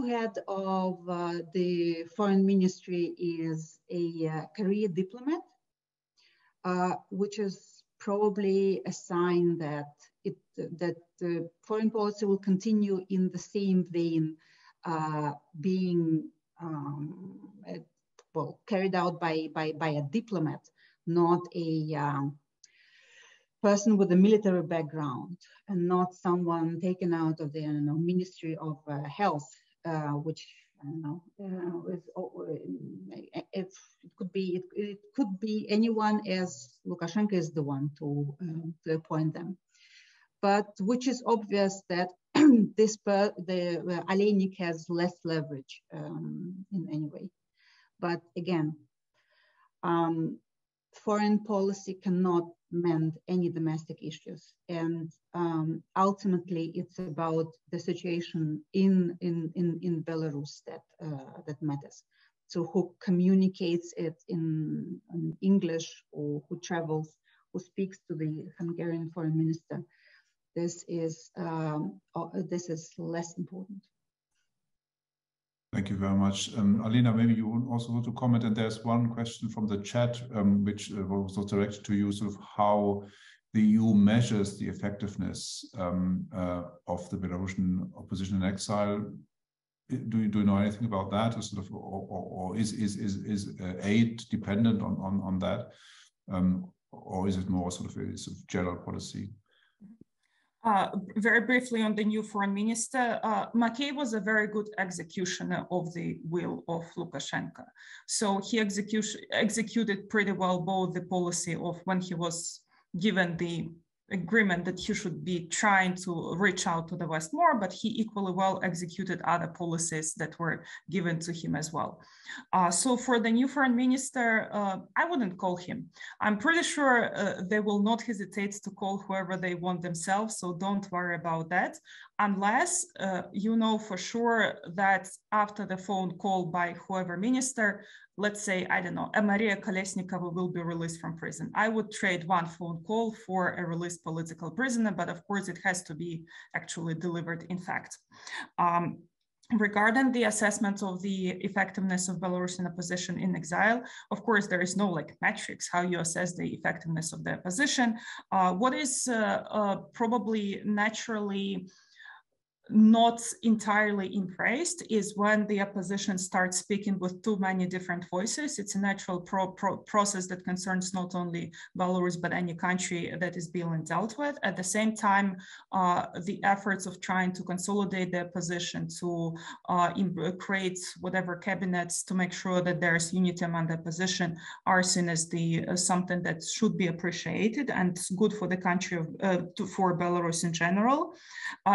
head of the foreign ministry is a career diplomat, which is probably a sign that the foreign policy will continue in the same vein, being carried out by a diplomat, not a person with a military background, and not someone taken out of the Ministry of Health, which I don't know, it could be anyone, as Lukashenko is the one to appoint them. But which is obvious that the Alena has less leverage in any way. But again, foreign policy cannot mend any domestic issues, and ultimately it's about the situation in Belarus that matters. So who communicates it in English, or who travels, who speaks to the Hungarian foreign minister, this is less important. Thank you very much. Alena, maybe you also want to comment, and there's one question from the chat which was directed to you, sort of how the EU measures the effectiveness of the Belarusian opposition in exile. Do you know anything about that, or sort of, or is aid dependent on that, or is it more sort of a general policy? Very briefly on the new foreign minister, Mackay was a very good executioner of the will of Lukashenko. So he executed pretty well both the policy of when he was given the agreement that he should be trying to reach out to the West more, but he equally well executed other policies that were given to him as well. So for the new foreign minister, I wouldn't call him. I'm pretty sure they will not hesitate to call whoever they want themselves, so don't worry about that, unless you know for sure that after the phone call by whoever minister, let's say, I don't know, Maria Kolesnikova will be released from prison. I would trade one phone call for a released political prisoner, but of course it has to be actually delivered in fact. Regarding the assessment of the effectiveness of Belarusian opposition in exile, of course, there is no metrics how you assess the effectiveness of the opposition. What is probably naturally not entirely embraced is when the opposition starts speaking with too many different voices. It's a natural process that concerns not only Belarus, but any country that is being dealt with. At the same time, the efforts of trying to consolidate the opposition, to create whatever cabinets to make sure that there's unity among the opposition are seen as something that should be appreciated and good for the country, for Belarus in general.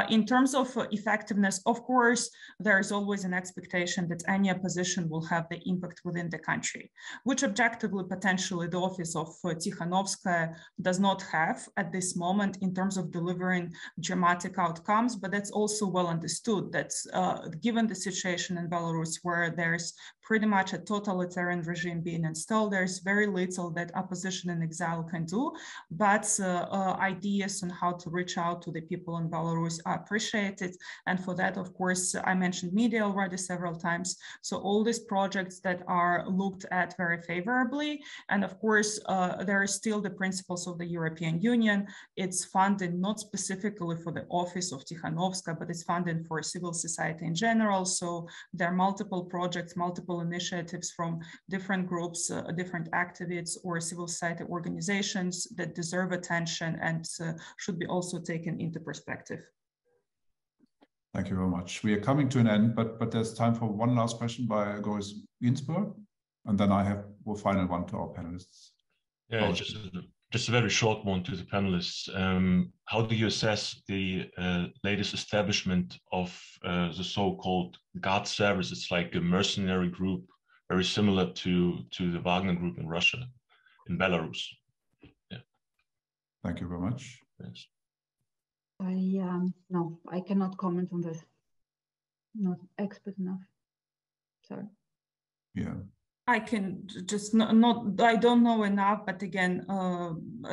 In terms of effectiveness, of course, there is always an expectation that any opposition will have the impact within the country, which objectively, potentially, the office of Tikhanovskaya does not have at this moment in terms of delivering dramatic outcomes. But that's also well understood that given the situation in Belarus, where there's pretty much a totalitarian regime being installed, there's very little that opposition in exile can do, but ideas on how to reach out to the people in Belarus are appreciated. it. And for that, of course, I mentioned media already several times. So all these projects that are looked at very favorably. And of course, there are still the principles of the European Union. It's funded not specifically for the office of Tikhanovska, but it's funded for civil society in general. So there are multiple projects, multiple initiatives from different groups, different activists or civil society organizations that deserve attention and should be also taken into perspective. Thank you very much. We are coming to an end, but there's time for one last question by Goris Ginsburg, and then I have a final one to our panelists. Yeah, just a very short one to the panelists. How do you assess the latest establishment of the so-called guard service? It's like a mercenary group, very similar to the Wagner group in Russia, in Belarus. Yeah. Thank you very much. Thanks. No, I cannot comment on this. Not expert enough. Sorry. Yeah. I can just I don't know enough, but again,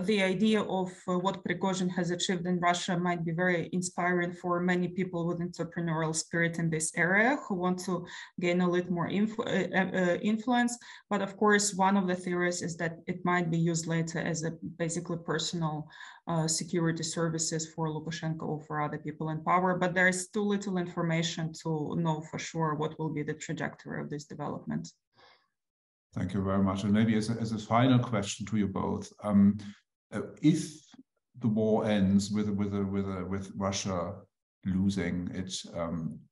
the idea of what Prigozhin has achieved in Russia might be very inspiring for many people with entrepreneurial spirit in this area who want to gain a little more influence. But of course, one of the theories is that it might be used later as a basically personal security services for Lukashenko or for other people in power. But there is too little information to know for sure what will be the trajectory of this development. Thank you very much. And maybe as a final question to you both, if the war ends with Russia losing it,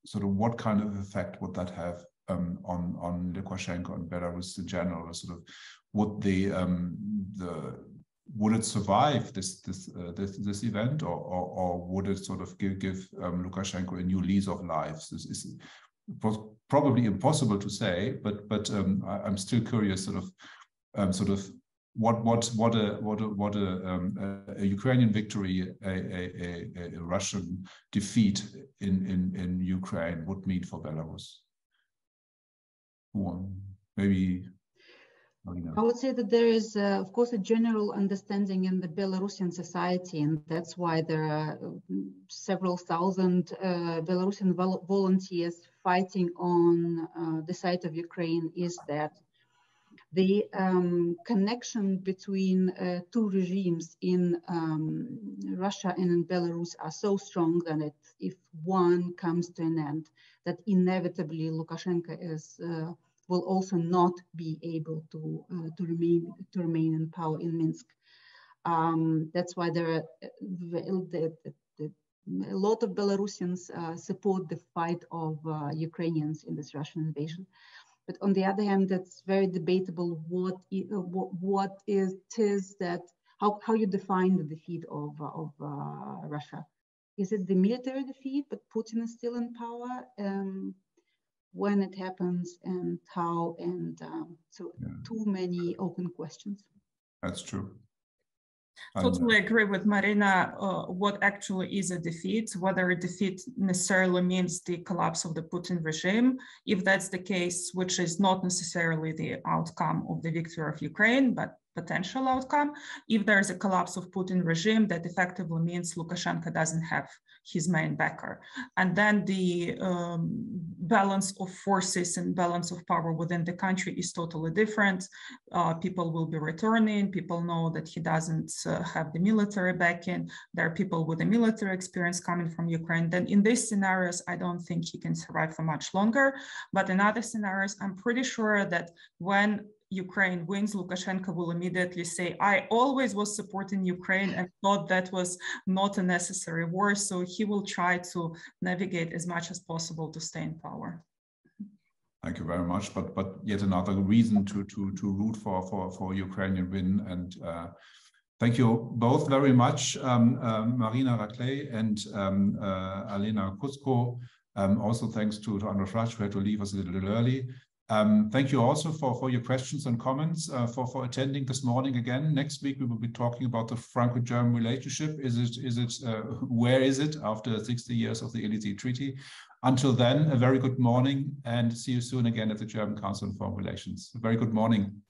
sort of what kind of effect would that have on Lukashenko and Belarus in general? Sort of would it survive this event, or would it sort of give Lukashenko a new lease of life? Probably impossible to say, but I'm still curious, sort of what a Ukrainian victory, a Russian defeat in Ukraine would mean for Belarus. Maybe. I would say that there is, of course, a general understanding in the Belarusian society, and that's why there are several thousand Belarusian volunteers fighting on the side of Ukraine, is that the connection between two regimes in Russia and in Belarus are so strong that if one comes to an end, that inevitably Lukashenko will also not be able to remain in power in Minsk. That's why there are a lot of Belarusians support the fight of Ukrainians in this Russian invasion. But on the other hand, that's very debatable what it is that how you define the defeat of Russia. Is it the military defeat, but Putin is still in power? When it happens and how, and too many open questions. That's true. Totally agree with Maryna. What actually is a defeat, whether a defeat necessarily means the collapse of the Putin regime. If that's the case, which is not necessarily the outcome of the victory of Ukraine, but potential outcome. If there's a collapse of Putin regime, that effectively means Lukashenko doesn't have his main backer. And then the balance of forces and balance of power within the country is totally different. People will be returning. People know that he doesn't have the military backing. There are people with a military experience coming from Ukraine. Then in these scenarios, I don't think he can survive for much longer. But in other scenarios, I'm pretty sure that when Ukraine wins, Lukashenko will immediately say, I always was supporting Ukraine and thought that was not a necessary war. So he will try to navigate as much as possible to stay in power. Thank you very much. But yet another reason to root for Ukrainian win. And thank you both very much, Maryna, Rakhlei, and Alena, Kudzko. Also thanks to András, who had to leave us a little early. Thank you also for your questions and comments, for attending this morning again. Next week, we will be talking about the Franco-German relationship. Where is it after 60 years of the Elysee Treaty? Until then, a very good morning and see you soon again at the German Council on Foreign Relations. A very good morning.